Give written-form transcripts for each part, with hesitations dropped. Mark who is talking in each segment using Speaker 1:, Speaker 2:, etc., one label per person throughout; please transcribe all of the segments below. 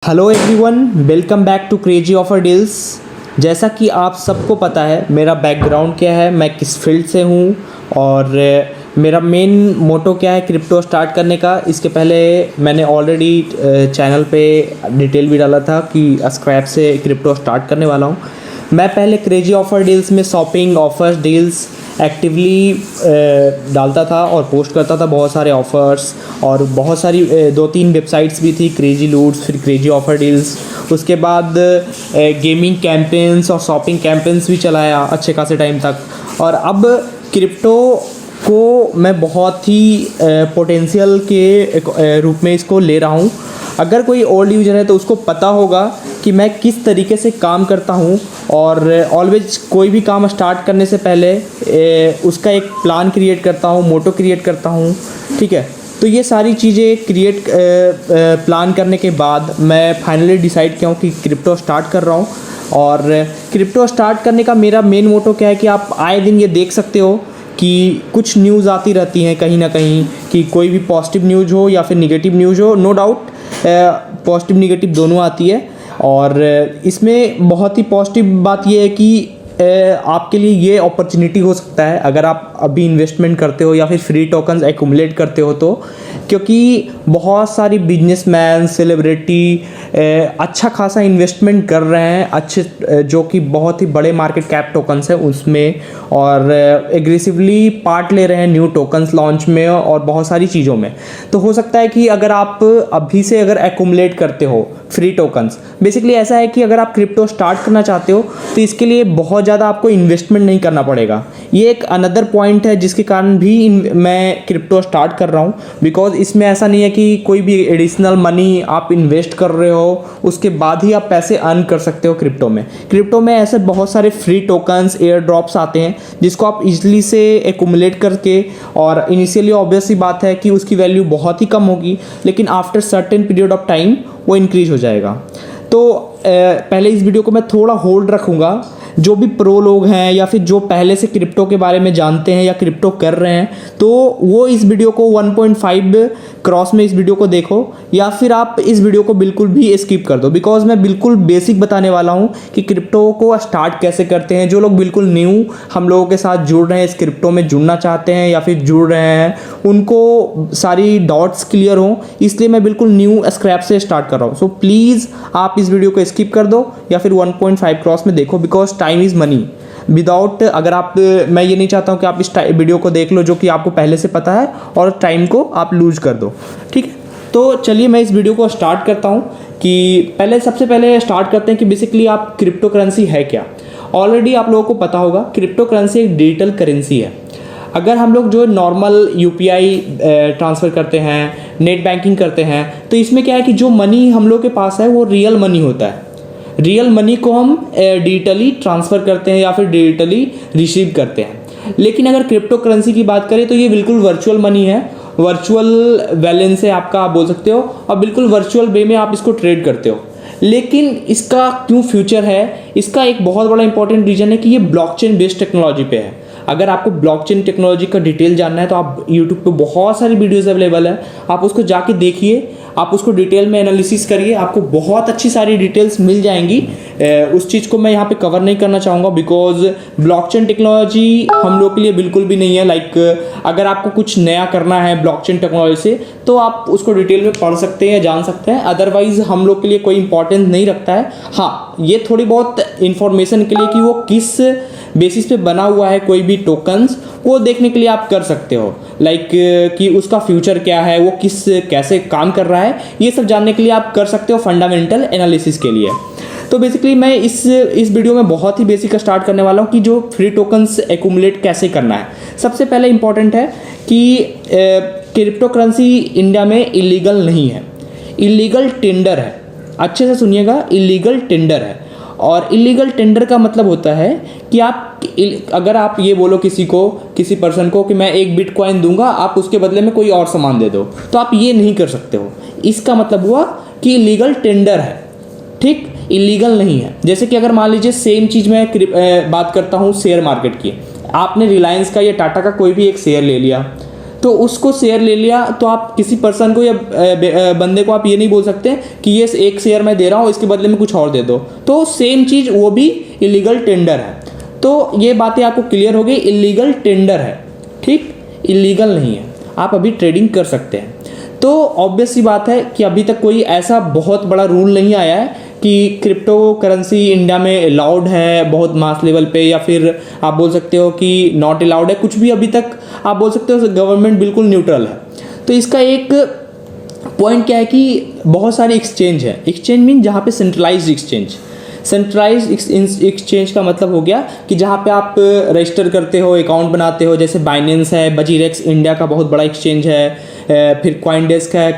Speaker 1: Hello everyone, welcome back to crazy offer deals. जैसा कि आप सबको पता है मेरा बैकग्राउंड क्या है, मैं किस फील्ड से हूँ और मेरा मेन मोटो क्या है क्रिप्टो स्टार्ट करने का। इसके पहले मैंने ऑलरेडी चैनल पे डिटेल भी डाला था कि स्क्रैप से क्रिप्टो स्टार्ट करने वाला हूँ। मैं पहले क्रेजी ऑफर डील्स में शॉपिंग ऑफर्स डील्स एक्टिवली डालता था और पोस्ट करता था बहुत सारे ऑफ़र्स, और बहुत सारी 2-3 वेबसाइट्स भी थी, क्रेजी लूट्स, फिर क्रेजी ऑफर डील्स। उसके बाद गेमिंग कैंपेन्स और शॉपिंग कैंपेन्स भी चलाया अच्छे खासे टाइम तक। और अब क्रिप्टो को मैं बहुत ही पोटेंशियल के रूप में इसको ले रहा हूँ। अगर कोई ओल्ड यूजर है तो उसको पता होगा कि मैं किस तरीके से काम करता हूँ, और ऑलवेज कोई भी काम स्टार्ट करने से पहले उसका एक प्लान क्रिएट करता हूँ, मोटो क्रिएट करता हूँ। ठीक है, तो ये सारी चीज़ें प्लान करने के बाद मैं फाइनली डिसाइड किया हूँ कि क्रिप्टो स्टार्ट कर रहा हूँ। और क्रिप्टो स्टार्ट करने का मेरा मेन मोटो क्या है कि आप आए दिन ये देख सकते हो कि कुछ न्यूज़ आती रहती हैं कहीं ना कहीं, कि कोई भी पॉजिटिव न्यूज़ हो या फिर निगेटिव न्यूज़ हो। नो डाउट पॉजिटिव निगेटिव दोनों आती है, और इसमें बहुत ही पॉजिटिव बात यह है कि आपके लिए ये अपॉर्चुनिटी हो सकता है अगर आप अभी इन्वेस्टमेंट करते हो या फिर फ्री टोकन्स एक्यूमुलेट करते हो तो, क्योंकि बहुत सारी बिजनेसमैन सेलिब्रिटी अच्छा खासा इन्वेस्टमेंट कर रहे हैं अच्छे, जो कि बहुत ही बड़े मार्केट कैप टोकन्स हैं उसमें, और एग्रेसिवली पार्ट ले रहे हैं न्यू टोकन्स लॉन्च में और बहुत सारी चीज़ों में। तो हो सकता है कि अगर आप अभी से अगर एक्यूमुलेट करते हो फ्री टोकन्स, बेसिकली ऐसा है कि अगर आप क्रिप्टो स्टार्ट करना चाहते हो तो इसके लिए बहुत ज़्यादा आपको इन्वेस्टमेंट नहीं करना पड़ेगा। ये एक अनदर पॉइंट है जिसके कारण भी मैं क्रिप्टो स्टार्ट कर रहा हूँ, बिकॉज इसमें ऐसा नहीं है कि कोई भी एडिशनल मनी आप इन्वेस्ट कर रहे हो उसके बाद ही आप पैसे अर्न कर सकते हो। क्रिप्टो में ऐसे बहुत सारे फ्री टोकन्स एयर ड्रॉप्स आते हैं जिसको आप इजीली से एक्यूमुलेट करके, और इनिशियली ऑब्वियस सी बात है कि उसकी वैल्यू बहुत ही कम होगी, लेकिन after certain period of time वो इंक्रीज हो जाएगा। तो पहले इस वीडियो को मैं थोड़ा होल्ड रखूँगा। जो भी प्रो लोग हैं या फिर जो पहले से क्रिप्टो के बारे में जानते हैं या क्रिप्टो कर रहे हैं, तो वो इस वीडियो को 1.5 क्रॉस में इस वीडियो को देखो, या फिर आप इस वीडियो को बिल्कुल भी स्किप कर दो, बिकॉज मैं बिल्कुल बेसिक बताने वाला हूँ कि क्रिप्टो को स्टार्ट कैसे करते हैं। जो लोग बिल्कुल न्यू हम लोगों के साथ जुड़ रहे हैं, इस क्रिप्टो में जुड़ना चाहते हैं या फिर जुड़ रहे हैं, उनको सारी डॉट्स क्लियर हों, इसलिए मैं बिल्कुल न्यू स्क्रैप से स्टार्ट कर रहा हूँ। सो प्लीज़ आप इस वीडियो को स्किप कर दो या फिर 1.5 क्रॉस में देखो, because time is money. Without अगर आप, मैं ये नहीं चाहता हूँ कि आप इस वीडियो को देख लो जो कि आपको पहले से पता है और टाइम को आप लूज कर दो। ठीक है, तो चलिए मैं इस वीडियो को स्टार्ट करता हूँ कि सबसे पहले स्टार्ट करते हैं कि बेसिकली आप क्रिप्टो करेंसी है क्या। ऑलरेडी आप लोगों को पता होगा क्रिप्टो करेंसी एक डिजिटल करेंसी है। अगर हम लोग जो नॉर्मल यूपीआई ट्रांसफ़र करते हैं, नेट बैंकिंग करते हैं, तो इसमें क्या है कि जो मनी हम लोग के पास है वो रियल मनी होता है। रियल मनी को हम डिजिटली ट्रांसफ़र करते हैं या फिर डिजिटली रिसीव करते हैं। लेकिन अगर क्रिप्टो करेंसी की बात करें तो ये बिल्कुल वर्चुअल मनी है, वर्चुअल बैलेंस है आपका, आप बोल सकते हो, और बिल्कुल वर्चुअल वे में आप इसको ट्रेड करते हो। लेकिन इसका क्यों फ्यूचर है, इसका एक बहुत बड़ा इंपॉर्टेंट रीज़न है कि ये ब्लॉकचेन बेस्ड टेक्नोलॉजी पे है। अगर आपको ब्लॉकचेन टेक्नोलॉजी का डिटेल जानना है तो आप यूट्यूब पे बहुत सारी वीडियोस अवेलेबल है, आप उसको जाके देखिए, आप उसको डिटेल में एनालिसिस करिए, आपको बहुत अच्छी सारी डिटेल्स मिल जाएंगी। उस चीज़ को मैं यहाँ पे कवर नहीं करना चाहूँगा, बिकॉज ब्लॉकचेन टेक्नोलॉजी हम लोग के लिए बिल्कुल भी नहीं है। अगर आपको कुछ नया करना है ब्लॉकचेन टेक्नोलॉजी से तो आप उसको डिटेल में पढ़ सकते हैं या जान सकते हैं, अदरवाइज हम लोग के लिए कोई इंपॉर्टेंस नहीं रखता है। हाँ, ये थोड़ी बहुत इंफॉर्मेशन के लिए कि वो किस बेसिस पे बना हुआ है कोई भी टोकन्स, वो देखने के लिए आप कर सकते हो। कि उसका फ्यूचर क्या है, वो कैसे काम कर रहा है, ये सब जानने के लिए आप कर सकते हो फंडामेंटल एनालिसिस के लिए। तो बेसिकली मैं इस वीडियो में बहुत ही बेसिक स्टार्ट करने वाला हूँ कि जो फ्री टोकन्स एक्यूमुलेट कैसे करना है। सबसे पहले इंपॉर्टेंट है कि क्रिप्टो करेंसी इंडिया में इलीगल नहीं है, इलीगल टेंडर है। अच्छे से सुनिएगा, इलीगल टेंडर है। और इलीगल टेंडर का मतलब होता है कि अगर आप ये बोलो किसी पर्सन को कि मैं 1 बिटकॉइन दूंगा, आप उसके बदले में कोई और सामान दे दो, तो आप ये नहीं कर सकते हो। इसका मतलब हुआ कि इलीगल टेंडर है। ठीक, इलीगल नहीं है। जैसे कि अगर मान लीजिए सेम चीज़ मैं बात करता हूँ शेयर मार्केट की, आपने रिलायंस का या टाटा का कोई भी एक शेयर ले लिया, तो उसको शेयर ले लिया, तो आप किसी पर्सन को या बंदे को आप ये नहीं बोल सकते कि ये एक शेयर मैं दे रहा हूँ, इसके बदले में कुछ और दे दो। तो सेम चीज़ वो भी इलीगल टेंडर है। तो ये बातें आपको क्लियर हो गई, इलीगल टेंडर है, ठीक, इलीगल नहीं है, आप अभी ट्रेडिंग कर सकते हैं। तो ऑब्वियस सी बात है कि अभी तक कोई ऐसा बहुत बड़ा रूल नहीं आया है कि क्रिप्टो करेंसी इंडिया में अलाउड है बहुत मास लेवल पे, या फिर आप बोल सकते हो कि नॉट अलाउड है, कुछ भी अभी तक आप बोल सकते हो गवर्नमेंट बिल्कुल न्यूट्रल है। तो इसका एक पॉइंट क्या है कि बहुत सारे एक्सचेंज है, एक्सचेंज मीन जहाँ पे सेंट्रलाइज्ड एक्सचेंज, सेंट्रलाइज्ड एक्सचेंज का मतलब हो गया कि जहाँ पे आप रजिस्टर करते हो, अकाउंट बनाते हो, जैसे बाइनेंस है, बजीरेक्स इंडिया का बहुत बड़ा एक्सचेंज है, फिर कॉइनडेस्क है,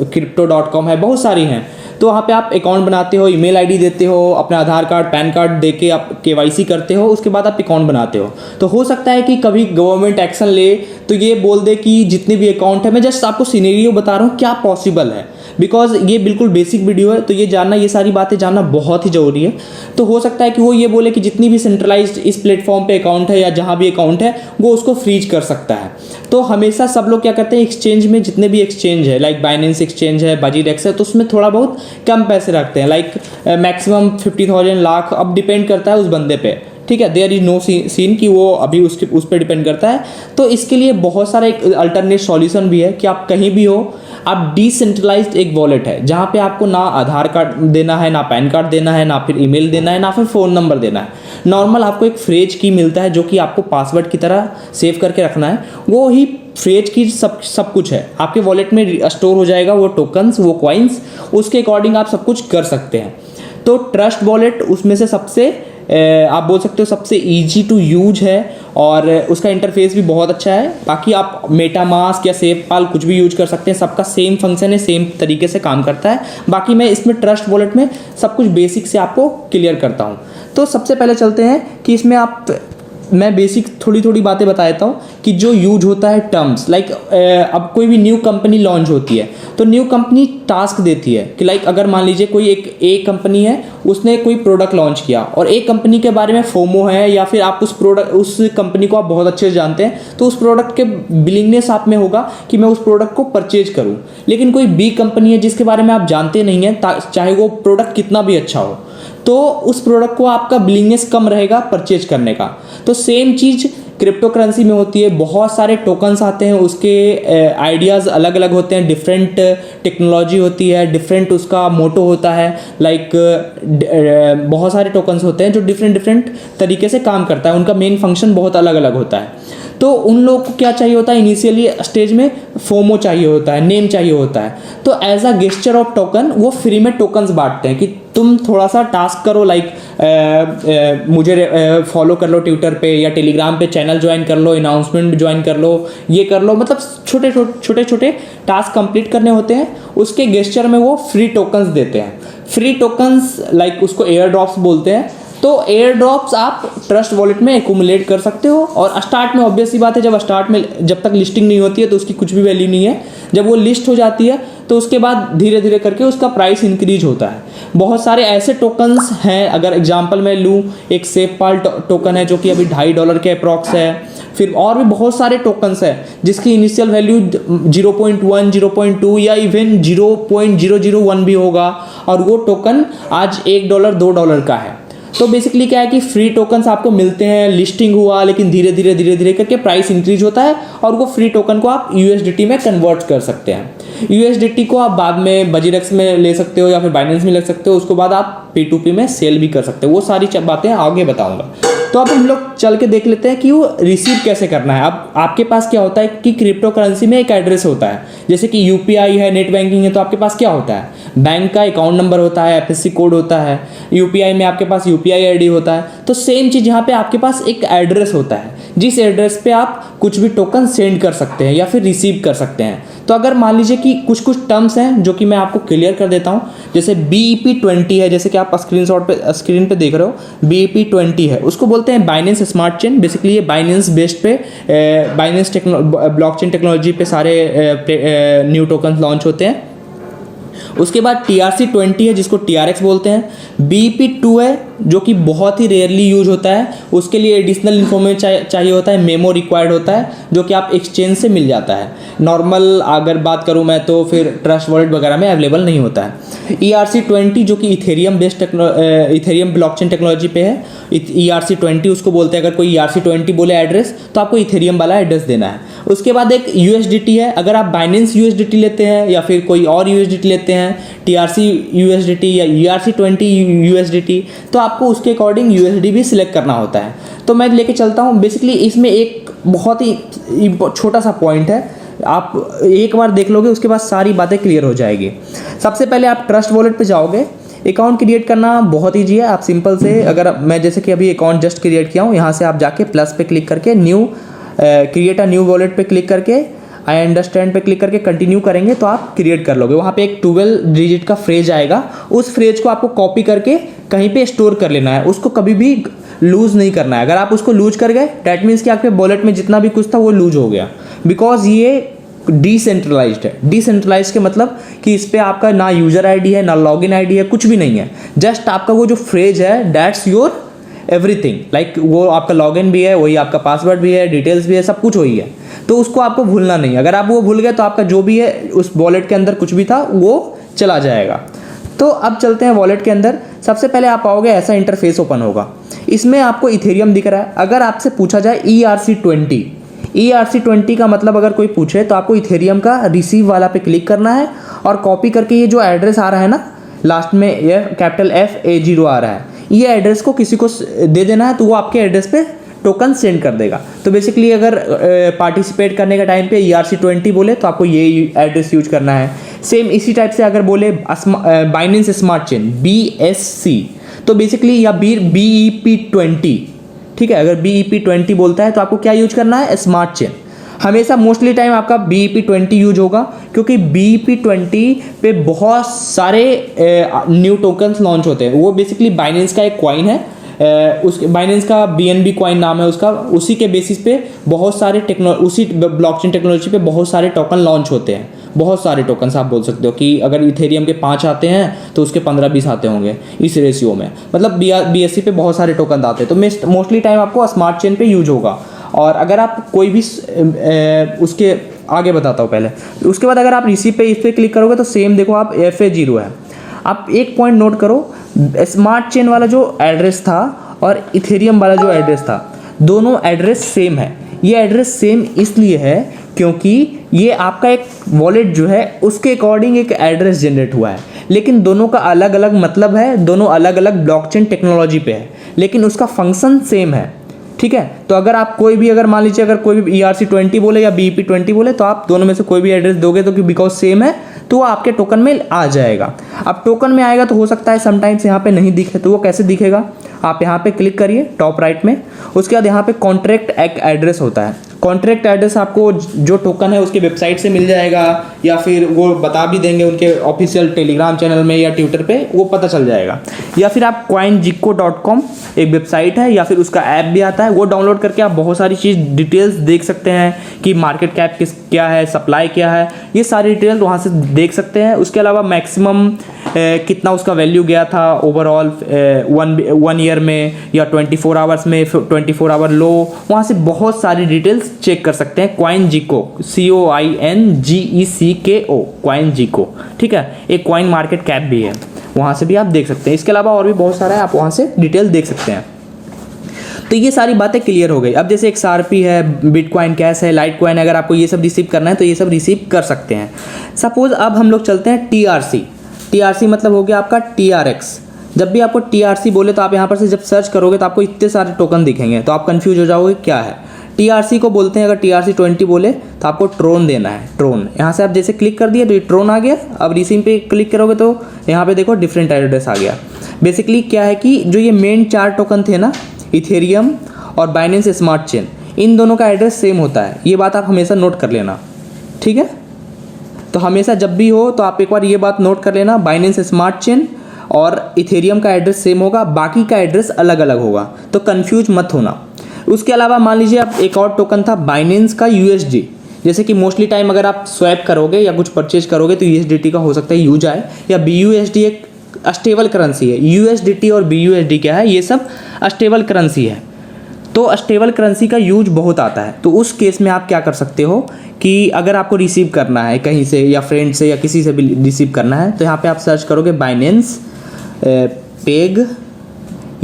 Speaker 1: crypto.com है, बहुत सारी हैं। तो वहाँ पे आप अकाउंट बनाते हो, ईमेल आईडी देते हो, अपना आधार कार्ड पैन कार्ड दे के आप केवाईसी करते हो, उसके बाद आप अकाउंट बनाते हो। तो हो सकता है कि कभी गवर्नमेंट एक्शन ले तो ये बोल दे कि जितने भी अकाउंट है, मैं जस्ट आपको सिनेरियो बता रहा हूँ क्या पॉसिबल है, बिकॉज ये बिल्कुल बेसिक वीडियो है, तो ये जानना, ये सारी बातें जानना बहुत ही ज़रूरी है। तो हो सकता है कि वो ये बोले कि जितनी भी सेंट्रलाइज्ड इस प्लेटफॉर्म पे अकाउंट है या जहाँ भी अकाउंट है वो उसको फ्रीज कर सकता है। तो हमेशा सब लोग क्या करते हैं, एक्सचेंज में जितने भी एक्सचेंज है, लाइक बाइनेंस एक्सचेंज है, बजीरेक्स है, तो उसमें थोड़ा बहुत कम पैसे रखते हैं, लाइक मैक्सिमम 50,000 लाख, अब डिपेंड करता है उस बंदे पे, ठीक है। देयर इज नो सीन कि वो अभी उस पर डिपेंड करता है। तो इसके लिए बहुत सारा एक अल्टरनेट सॉल्यूशन भी है कि आप कहीं भी हो, आप डिसेंट्रलाइज्ड एक वॉलेट है जहाँ पे आपको ना आधार कार्ड देना है, ना पैन कार्ड देना है, ना फिर ईमेल देना है, ना फिर फ़ोन नंबर देना है। नॉर्मल आपको एक फ्रेज की मिलता है जो कि आपको पासवर्ड की तरह सेव करके रखना है, वो ही फ्रेज की सब कुछ है आपके वॉलेट में स्टोर हो जाएगा, वो टोकन्स, वो कॉइन्स, उसके अकॉर्डिंग आप सब कुछ कर सकते हैं। तो ट्रस्ट वॉलेट उसमें से सबसे आप बोल सकते हो सबसे इजी टू यूज है, और उसका इंटरफेस भी बहुत अच्छा है। बाकी आप मेटामास्क या सेफपाल कुछ भी यूज कर सकते हैं, सबका सेम फंक्शन है, सेम तरीके से काम करता है। बाकी मैं इसमें ट्रस्ट वॉलेट में सब कुछ बेसिक से आपको क्लियर करता हूँ। तो सबसे पहले चलते हैं कि इसमें मैं बेसिक थोड़ी थोड़ी बातें बता देता हूँ कि जो यूज होता है टर्म्स, लाइक अब कोई भी न्यू कंपनी लॉन्च होती है तो न्यू कंपनी टास्क देती है कि लाइक अगर मान लीजिए कोई एक कंपनी है, उसने कोई प्रोडक्ट लॉन्च किया और एक कंपनी के बारे में फोमो है, या फिर आप उस कंपनी को आप बहुत अच्छे से जानते हैं, तो उस प्रोडक्ट के बिलिंगनेस आप में होगा कि मैं उस प्रोडक्ट को परचेज करूँ। लेकिन कोई बी कंपनी है जिसके बारे में आप जानते नहीं हैं, चाहे वो प्रोडक्ट कितना भी अच्छा हो, तो उस प्रोडक्ट को आपका बिलिंगनेस कम रहेगा परचेज करने का। तो सेम चीज़ क्रिप्टो करेंसी में होती है, बहुत सारे टोकन्स आते हैं, उसके आइडियाज़ अलग अलग होते हैं, डिफरेंट टेक्नोलॉजी होती है, डिफरेंट उसका मोटो होता है, लाइक बहुत सारे टोकन्स होते हैं जो डिफरेंट तरीके से काम करता है, उनका मेन फंक्शन बहुत अलग अलग होता है। तो उन लोगों को क्या चाहिए होता है, इनिशियली स्टेज में फोमो चाहिए होता है, नेम चाहिए होता है, तो as a gesture of token वो फ्री में टोकन्स बांटते हैं कि तुम थोड़ा सा टास्क करो, लाइक मुझे फॉलो कर लो ट्विटर पे या टेलीग्राम पे, चैनल ज्वाइन कर लो, अनाउंसमेंट ज्वाइन कर लो, ये कर लो, मतलब छोटे टास्क कंप्लीट करने होते हैं, उसके गेस्चर में वो फ्री टोकन्स देते हैं। फ्री टोकन्स लाइक उसको एयर ड्रॉप्स बोलते हैं। तो एयर ड्रॉप्स आप ट्रस्ट वॉलेट में एक्यूमुलेट कर सकते हो, और स्टार्ट में ऑब्वियस सी बात है, जब तक लिस्टिंग नहीं होती है तो उसकी कुछ भी वैल्यू नहीं है। जब वो लिस्ट हो जाती है तो उसके बाद धीरे धीरे करके उसका प्राइस इंक्रीज होता है। बहुत सारे ऐसे टोकन्स हैं, अगर एग्जांपल मैं लूँ, एक सेफपाल टोकन है जो कि अभी $2.5 के अप्रॉक्स है, फिर और भी बहुत सारे टोकन्स हैं जिसकी इनिशियल वैल्यू 0.1, 0.2 या इवन 0.001 भी होगा, और वो टोकन आज $1, $2 का है। तो बेसिकली क्या है कि फ्री टोकन्स आपको मिलते हैं, लिस्टिंग हुआ, लेकिन धीरे धीरे करके प्राइस इंक्रीज होता है, और वो फ्री टोकन को आप USDT में कन्वर्ट कर सकते हैं। USDT को आप बाद में बजीरेक्स में ले सकते हो या फिर बाइनेंस में ले सकते हो, उसको बाद आप P2P में सेल भी कर सकते हो। वो सारी बातें आगे बताऊंगा। तो अब हम लोग चल के देख लेते हैं कि वो रिसीव कैसे करना है। अब आपके पास क्या होता है कि क्रिप्टो करेंसी में एक एड्रेस होता है, जैसे कि UPI है, नेट बैंकिंग है, तो आपके पास क्या होता है, बैंक का अकाउंट नंबर होता है, FSC कोड होता है, UPI में आपके पास UPI ID होता है। तो सेम चीज़ यहाँ पे आपके पास एक एड्रेस होता है, जिस एड्रेस पे आप कुछ भी टोकन सेंड कर सकते हैं या फिर रिसीव कर सकते हैं। तो अगर मान लीजिए कि कुछ टर्म्स हैं जो कि मैं आपको क्लियर कर देता हूँ, जैसे BEP20 है, जैसे कि आप स्क्रीन पे देख रहे हो, BEP20 है, उसको बोलते हैं बाइनेंस स्मार्ट चेन। बेसिकली ये बाइनेंस बेस्ड पे, बाइनेंस ब्लॉकचेन टेक्नोलॉजी पे सारे न्यू टोकन लॉन्च होते हैं। उसके बाद TRC20 है जिसको TRX बोलते हैं। BEP2 है जो कि बहुत ही रेयरली यूज होता है, उसके लिए एडिशनल इन्फॉर्मेशन चाहिए होता है, मेमो रिक्वायर्ड होता है जो कि आप एक्सचेंज से मिल जाता है। नॉर्मल अगर बात करूँ मैं तो फिर ट्रस्ट वॉलेट वगैरह में अवेलेबल नहीं होता है। ERC20 जो कि Ethereum based Ethereum blockchain technology पे है, ERC20 उसको बोलते हैं। अगर कोई ERC20 बोले एड्रेस तो आपको इथेरियम वाला एड्रेस देना है। उसके बाद एक USDT है, अगर आप बाइनेंस USDT लेते हैं या फिर कोई और USDT लेते हैं, TRC USDT या ERC20 USDT, तो आपको उसके अकॉर्डिंग USD भी सिलेक्ट करना होता है। तो मैं लेके चलता हूँ। बेसिकली इसमें एक बहुत ही छोटा सा पॉइंट है, आप एक बार देख लोगे उसके बाद सारी बातें क्लियर हो जाएगी। सबसे पहले आप ट्रस्ट वॉलेट पे जाओगे। अकाउंट क्रिएट करना बहुत ईजी है, आप सिंपल से, अगर मैं जैसे कि अभी अकाउंट जस्ट क्रिएट किया हूँ, यहाँ से आप जाके प्लस पे क्लिक करके new create a new wallet पे क्लिक करके आई अंडरस्टैंड पे क्लिक करके कंटिन्यू करेंगे तो आप क्रिएट कर लोगे। वहाँ पे एक 12 डिजिट का फ्रेज आएगा, उस फ्रेज को आपको कॉपी करके कहीं पे स्टोर कर लेना है, उसको कभी भी लूज नहीं करना है। अगर आप उसको लूज कर गए डैट मीन्स कि आपके वॉलेट में जितना भी कुछ था वो लूज हो गया, बिकॉज ये डिसेंट्रलाइज्ड है। डिसेंट्रलाइज्ड के मतलब कि इस पर आपका ना यूजर आईडी है ना लॉगिन आईडी है, कुछ भी नहीं है। जस्ट आपका वो जो फ्रेज है दैट्स योर एवरीथिंग, लाइक वो आपका लॉगिन भी है, वही आपका पासवर्ड भी है, डिटेल्स भी है, सब कुछ वही है। तो उसको आपको भूलना नहीं है। अगर आप वो भूल गए तो आपका जो भी है उस वॉलेट के अंदर कुछ भी था वो चला जाएगा। तो अब चलते हैं वॉलेट के अंदर। सबसे पहले आप आओगे, ऐसा इंटरफेस ओपन होगा। इसमें आपको इथेरियम दिख रहा है। अगर आपसे पूछा जाए ERC20 का मतलब अगर कोई पूछे तो आपको इथेरियम का रिसीव वाला पे क्लिक करना है और कॉपी करके ये जो एड्रेस आ रहा है ना, लास्ट में ये कैपिटल FA0 आ रहा है, ये एड्रेस को किसी को दे देना है तो वो आपके एड्रेस पे टोकन सेंड कर देगा। तो बेसिकली अगर पार्टिसिपेट करने का टाइम पे ERC20 बोले तो आपको ये एड्रेस यूज करना है। सेम इसी टाइप से अगर बोले बाइनेंस स्मार्ट चेन BSC तो बेसिकली या BEP20, ठीक है, अगर BEP20 बोलता है तो आपको क्या यूज करना है, स्मार्ट चेन। हमेशा मोस्टली टाइम आपका BEP20 यूज होगा क्योंकि BEP20 पे बहुत सारे न्यू टोकन्स लॉन्च होते हैं। वो बेसिकली बाइनेंस का एक कॉइन है, उसके बाइनेंस का BNB कॉइन नाम है उसका। उसी के बेसिस पे बहुत सारे उसी ब्लॉकचेन टेक्नोलॉजी पे बहुत सारे टोकन लॉन्च होते हैं। बहुत सारे टोकन्स आप बोल सकते हो कि अगर इथेरियम के 5 आते हैं तो उसके 15-20 आते होंगे इस रेशियो में। मतलब BSC पे बहुत सारे टोकन आते हैं। तो मोस्टली टाइम आपको स्मार्ट चेन पे यूज होगा। और अगर आप कोई भी उसके आगे बताता हूँ पहले, उसके बाद अगर आप रिसीव पे इस पर क्लिक करोगे तो सेम देखो आप FA0 है। आप एक पॉइंट नोट करो, स्मार्ट चेन वाला जो एड्रेस था और इथेरियम वाला जो एड्रेस था, दोनों एड्रेस सेम है। ये एड्रेस सेम इसलिए है क्योंकि ये आपका एक वॉलेट जो है उसके अकॉर्डिंग एक एड्रेस जनरेट हुआ है, लेकिन दोनों का अलग अलग मतलब है, दोनों अलग अलग ब्लॉकचेन टेक्नोलॉजी पे है, लेकिन उसका फंक्शन सेम है। ठीक है, तो अगर आप कोई भी, अगर मान लीजिए अगर कोई भी ERC20 बोले या BEP20 बोले तो आप दोनों में से कोई भी एड्रेस दोगे तो बिकॉज सेम है तो वो आपके टोकन में आ जाएगा। अब टोकन में आएगा तो हो सकता है समटाइम्स यहाँ पे नहीं दिखे, तो वो कैसे दिखेगा, आप यहाँ पे क्लिक करिए टॉप राइट में। उसके बाद यहाँ पे कॉन्ट्रैक्ट एड्रेस होता है। कॉन्ट्रैक्ट एड्रेस आपको जो टोकन है उसके वेबसाइट से मिल जाएगा या फिर वो बता भी देंगे उनके ऑफिशियल टेलीग्राम चैनल में या ट्विटर पे, वो पता चल जाएगा। या फिर आप coinjico.com एक वेबसाइट है या फिर उसका ऐप भी आता है, वो डाउनलोड करके आप बहुत सारी चीज़ डिटेल्स देख सकते हैं कि मार्केट कैप क्या है, सप्लाई क्या है, ये सारी डिटेल वहाँ से देख सकते हैं। उसके अलावा मैक्सिमम कितना उसका वैल्यू गया था ओवरऑल 1 ईयर में या 24 आवर्स में, 24 आवर लो, वहाँ से बहुत सारी डिटेल्स चेक कर सकते हैं। CoinGecko CoinGecko CoinGecko, ठीक है, एक कॉइन मार्केट कैप भी है, वहाँ से भी आप देख सकते हैं। इसके अलावा और भी बहुत सारा है, आप वहाँ से डिटेल देख सकते हैं। तो ये सारी बातें क्लियर हो गई। अब जैसे XRP है, बिटकॉइन कैश है, लाइट कॉइन, अगर आपको ये सब रिसीव करना है तो ये सब रिसीव कर सकते हैं। सपोज अब हम लोग चलते हैं TRC मतलब हो गया आपका TRX। जब भी आपको TRC बोले तो आप यहाँ पर से जब सर्च करोगे तो आपको इतने सारे टोकन दिखेंगे, तो आप कंफ्यूज हो जाओगे क्या है। TRC को बोलते हैं, अगर TRC20 बोले तो आपको ट्रोन देना है, ट्रोन। यहाँ से आप जैसे क्लिक कर दिए तो ये ट्रोन आ गया। अब रिसीव पे क्लिक करोगे तो यहाँ पे देखो डिफरेंट एड्रेस आ गया। बेसिकली क्या है कि जो ये मेन 4 टोकन थे ना, इथेरियम और बाइनेंस स्मार्ट चेन, इन दोनों का एड्रेस सेम होता है। ये बात आप हमेशा नोट कर लेना, ठीक है। तो हमेशा जब भी हो तो आप एक बार ये बात नोट कर लेना, बाइनेंस स्मार्ट चेन और इथेरियम का एड्रेस सेम होगा, बाकी का एड्रेस अलग अलग होगा, तो कंफ्यूज मत होना। उसके अलावा मान लीजिए आप एक और टोकन था बाइनेंस का USD, जैसे कि मोस्टली टाइम अगर आप स्वैप करोगे या कुछ परचेज करोगे तो USDT का हो सकता है यूज आए, या BUSD एक स्टेबल करेंसी है। USDT और BUSD क्या है, ये सब स्टेबल करेंसी है, तो स्टेबल करेंसी का यूज बहुत आता है। तो उस केस में आप क्या कर सकते हो कि अगर आपको रिसीव करना है कहीं से या फ्रेंड से या किसी से भी रिसीव करना है, तो यहाँ पे आप सर्च करोगे बाइनेंस पेग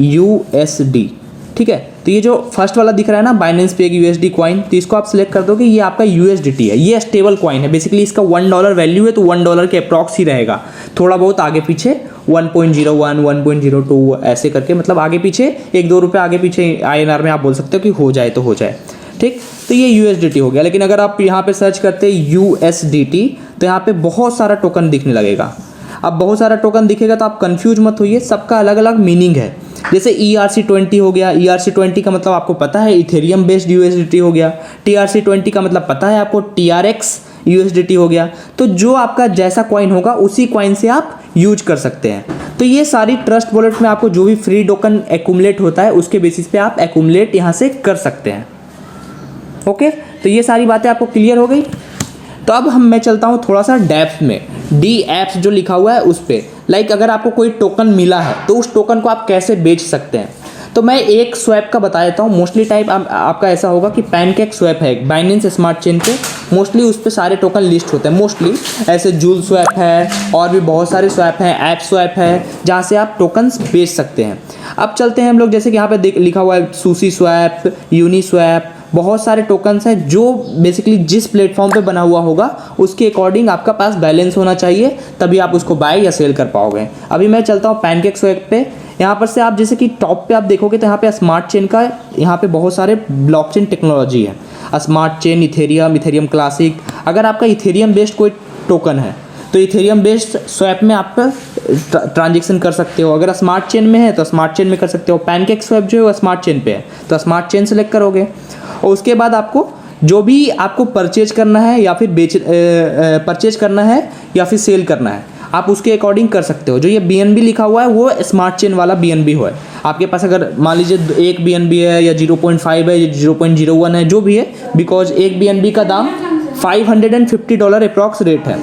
Speaker 1: USD, ठीक है। तो ये जो फर्स्ट वाला दिख रहा है ना बाइनेंस पेग USD कॉइन, तो इसको आप सिलेक्ट कर दोगे, ये आपका USDT है, ये स्टेबल कॉइन है। बेसिकली इसका $1 वैल्यू है, तो $1 के अप्रॉक्स ही रहेगा, थोड़ा बहुत आगे पीछे 1.01 1.02 ऐसे करके, मतलब आगे पीछे 1-2 रुपये आगे पीछे INR में आप बोल सकते हो कि हो जाए तो हो जाए, ठीक। तो ये USDT हो गया। लेकिन अगर आप यहाँ पे सर्च करते USDT तो यहाँ पे बहुत सारा टोकन दिखने लगेगा। अब बहुत सारा टोकन दिखेगा तो आप कंफ्यूज मत होइए, सबका अलग अलग मीनिंग है। जैसे ERC20 हो गया, ERC20 का मतलब आपको पता है इथेरियम बेस्ड USDT हो गया। TRC20 का मतलब पता है आपको TRX USDT हो गया। तो जो आपका जैसा कॉइन होगा उसी कॉइन से आप यूज कर सकते हैं। तो ये सारी ट्रस्ट वॉलेट में आपको जो भी फ्री टोकन एक्यूमुलेट होता है उसके बेसिस पे आप एक्यूमुलेट यहाँ से कर सकते हैं। ओके, तो ये सारी बातें आपको क्लियर हो गई। तो अब मैं चलता हूँ थोड़ा सा डेप्थ में, डी एप्स जो लिखा हुआ है उस पर। लाइक अगर आपको कोई टोकन मिला है तो उस टोकन को आप कैसे बेच सकते हैं। तो मैं एक स्वैप का बता देता हूँ। मोस्टली टाइप आपका ऐसा होगा कि पैनकेक स्वैप है बाइनेंस स्मार्ट चेन पे, मोस्टली उस पर सारे टोकन लिस्ट होते हैं। मोस्टली ऐसे जूल स्वैप है और भी बहुत सारे स्वैप हैं, ऐप स्वैप है, जहाँ से आप टोकन्स बेच सकते हैं। अब चलते हैं हम लोग, जैसे कि यहाँ पे लिखा हुआ है सुशी स्वैप, यूनी स्वैप, बहुत सारे टोकन्स हैं जो बेसिकली जिस प्लेटफॉर्म पे बना हुआ होगा उसके अकॉर्डिंग आपका पास बैलेंस होना चाहिए, तभी आप उसको बाय या सेल कर पाओगे। अभी मैं चलता हूँ पैनकेक स्वैप पे। यहाँ पर से आप जैसे कि टॉप पे आप देखोगे तो यहाँ पे स्मार्ट चेन का, यहाँ पे बहुत सारे ब्लॉकचेन टेक्नोलॉजी है, स्मार्ट चेन, इथेरियम क्लासिक। अगर आपका इथेरियम बेस्ड कोई टोकन है तो इथेरियम बेस्ड स्वैप में आप ट्रांजेक्शन कर सकते हो। अगर स्मार्ट चेन में है तो स्मार्ट चेन में कर सकते हो। पैनकेक स्वैप जो है वो स्मार्ट चेन पे है तो स्मार्ट चेन सेलेक्ट करोगे, और उसके बाद आपको जो भी आपको परचेज करना है या फिर परचेज करना है या फिर सेल करना है आप उसके अकॉर्डिंग कर सकते हो। जो ये BNB लिखा हुआ है वो स्मार्ट चेन वाला BNB हो है। आपके पास अगर मान लीजिए एक BNB है या 0.5 है या 0.01 है, जो भी है, बिकॉज एक BNB का दाम $550 अप्रॉक्स रेट है।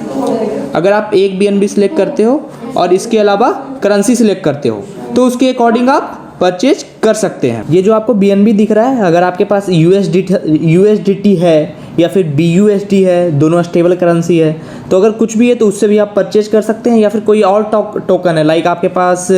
Speaker 1: अगर आप एक BNB सिलेक्ट करते हो और इसके अलावा करेंसी सिलेक्ट करते हो तो उसके अकॉर्डिंग आप परचेज कर सकते हैं। ये जो आपको BNB दिख रहा है, अगर आपके पास USDT है या फिर BUSD है, दोनों स्टेबल करेंसी है, तो अगर कुछ भी है तो उससे भी आप परचेज कर सकते हैं। या फिर कोई और टोकन है, लाइक आपके पास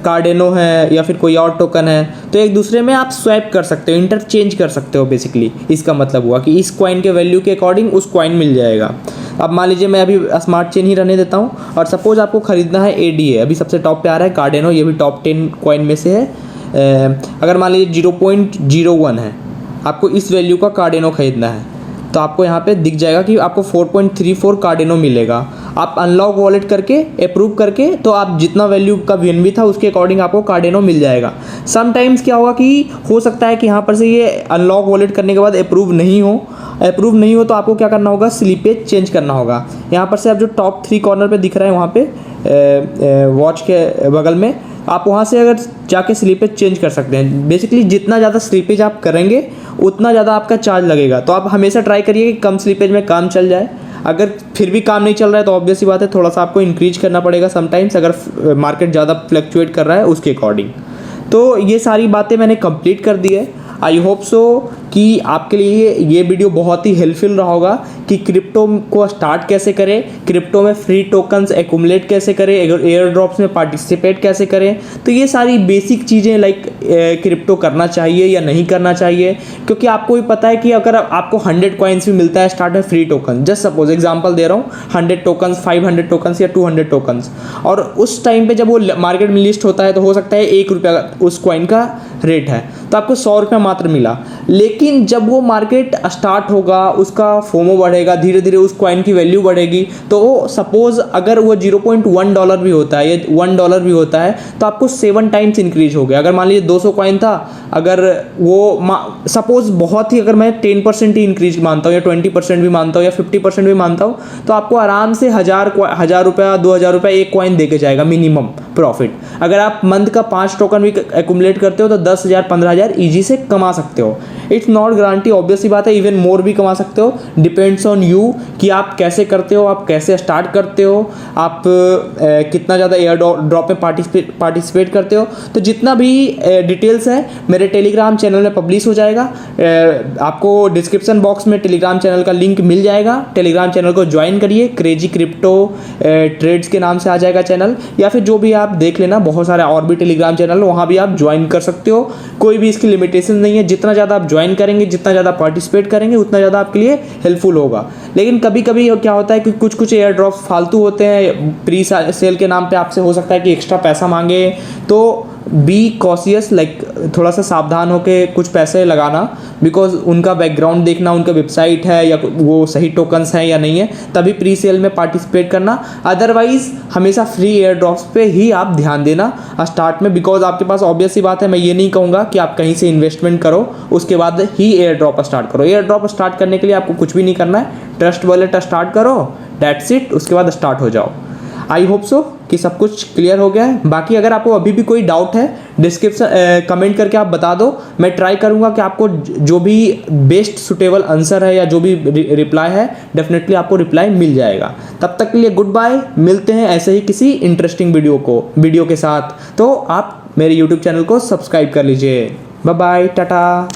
Speaker 1: कार्डेनो है या फिर कोई और टोकन है, तो एक दूसरे में आप स्वैप कर सकते हो, इंटरचेंज कर सकते हो। बेसिकली इसका मतलब हुआ कि इस कॉइन के वैल्यू के अकॉर्डिंग उस कॉइन मिल जाएगा। अब मान लीजिए मैं अभी स्मार्ट चेन ही रहने देता हूँ और सपोज आपको खरीदना है ADA, अभी सबसे टॉप पे आ रहा है कार्डेनो, ये भी टॉप 10 कॉइन में से है। अगर मान लीजिए 0.01 है, आपको इस वैल्यू का कार्डेनो खरीदना है तो आपको यहाँ पे दिख जाएगा कि आपको 4.34 कार्डेनो मिलेगा। आप अनलॉक वॉलेट करके अप्रूव करके तो आप जितना वैल्यू का BNB था उसके अकॉर्डिंग आपको कार्डेनो मिल जाएगा। समटाइम्स क्या होगा कि हो सकता है कि यहाँ पर से ये अनलॉक वॉलेट करने के बाद अप्रूव नहीं हो तो आपको क्या करना होगा, स्लीपेज चेंज करना होगा। यहाँ पर से आप जो टॉप 3 कॉर्नर पे दिख रहा है वहाँ पे वॉच के बगल में, आप वहाँ से अगर जाके स्लीपेज चेंज कर सकते हैं। बेसिकली जितना ज़्यादा स्लीपेज आप करेंगे उतना ज़्यादा आपका चार्ज लगेगा। तो आप हमेशा ट्राई करिए कि कम स्लीपेज में काम चल जाए। अगर फिर भी काम नहीं चल रहा है तो ऑब्वियस सी बात है, थोड़ा सा आपको इंक्रीज करना पड़ेगा समटाइम्स, अगर मार्केट ज़्यादा फ्लक्चुएट कर रहा है उसके अकॉर्डिंग। तो ये सारी बातें मैंने कंप्लीट कर दी है। आई होप सो कि आपके लिए ये वीडियो बहुत ही हेल्पफुल रहा होगा कि क्रिप्टो को स्टार्ट कैसे करें, क्रिप्टो में फ्री टोकन्स एक्यूमुलेट कैसे करें, एयर ड्रॉप्स में पार्टिसिपेट कैसे करें। तो ये सारी बेसिक चीज़ें लाइक क्रिप्टो करना चाहिए या नहीं करना चाहिए, क्योंकि आपको भी पता है कि अगर आपको 100 कॉइन्स भी मिलता है स्टार्ट में free token, just suppose example दे रहा हूँ, 100 टोकन्स, 500 टोकन्स या 200 टोकन्स, और उस टाइम पे जब वो मार्केट में लिस्ट होता है तो हो सकता है ₹1 उस कॉइन का रेट है, तो आपको ₹100 मात्र मिला। लेकिन जब वो मार्केट स्टार्ट होगा, उसका फोमो बढ़ेगा, धीरे धीरे उस कॉइन की वैल्यू बढ़ेगी, तो सपोज अगर वो $0.1 भी होता है या $1 भी होता है तो आपको 7 टाइम्स इंक्रीज हो गया। अगर मान लीजिए 200 कॉइन था, अगर वो सपोज बहुत ही, अगर मैं 10% ही इंक्रीज मानता हूँ या 20% भी मानता हूँ या 50% भी मानता हूँ, तो आपको आराम से ₹1000 ₹2000 एक कॉइन दे के जाएगा मिनिमम प्रॉफिट। अगर आप मंथ का 5 टोकन भी एक्यूमुलेट करते हो तो 10,000 15,000 ईजी से कमा सकते हो। इट्स नॉट गारंटी, ऑब्वियस सी बात है, इवन मोर भी कमा सकते हो, डिपेंड्स ऑन यू कि आप कैसे करते हो, आप कैसे स्टार्ट करते हो, आप कितना ज़्यादा एयर ड्रॉप में पार्टिसिपेट करते हो। तो जितना भी डिटेल्स है मेरे टेलीग्राम चैनल में पब्लिश हो जाएगा, आपको डिस्क्रिप्शन बॉक्स में टेलीग्राम चैनल का लिंक मिल जाएगा। टेलीग्राम चैनल को ज्वाइन करिए, क्रेजी क्रिप्टो ट्रेड्स के नाम से आ जाएगा चैनल, या फिर जो भी आप देख लेना, बहुत सारे और भी टेलीग्राम चैनल, वहाँ भी आप ज्वाइन कर सकते हो। कोई भी इसकी लिमिटेशन नहीं है, जितना ज़्यादा आप ज्वाइन करेंगे, जितना ज़्यादा पार्टिसिपेट करेंगे, उतना ज़्यादा आपके लिए हेल्पफुल होगा। लेकिन कभी कभी क्या होता है कि कुछ कुछ एयर ड्रॉप फालतू होते हैं, प्री सेल के नाम पे आपसे हो सकता है कि एक्स्ट्रा पैसा मांगे, तो बी कॉशियस, लाइक थोड़ा सा सावधान होकर कुछ पैसे लगाना, बिकॉज उनका बैकग्राउंड देखना, उनका वेबसाइट है या वो सही टोकन्स हैं या नहीं है, तभी प्री सेल में पार्टिसिपेट करना। अदरवाइज हमेशा फ्री एयर ड्रॉप्स पे ही आप ध्यान देना स्टार्ट में, बिकॉज आपके पास ऑब्वियस सी बात है, मैं ये नहीं कहूँगा कि आप कहीं से इन्वेस्टमेंट करो उसके बाद ही एयर ड्रॉप स्टार्ट करो। एयर ड्रॉप स्टार्ट करने के लिए आपको कुछ भी नहीं करना है, ट्रस्ट वॉलेट स्टार्ट करो, दैट्स इट, उसके बाद स्टार्ट हो जाओ। आई होप सो कि सब कुछ क्लियर हो गया है। बाकी अगर आपको अभी भी कोई डाउट है, डिस्क्रिप्शन कमेंट करके आप बता दो, मैं ट्राई करूंगा कि आपको जो भी बेस्ट सुटेबल आंसर है या जो भी रिप्लाई है, डेफिनेटली आपको रिप्लाई मिल जाएगा। तब तक के लिए गुड बाय, मिलते हैं ऐसे ही किसी इंटरेस्टिंग वीडियो के साथ। तो आप मेरे यूट्यूब चैनल को सब्सक्राइब कर लीजिए। Bye bye, Tata.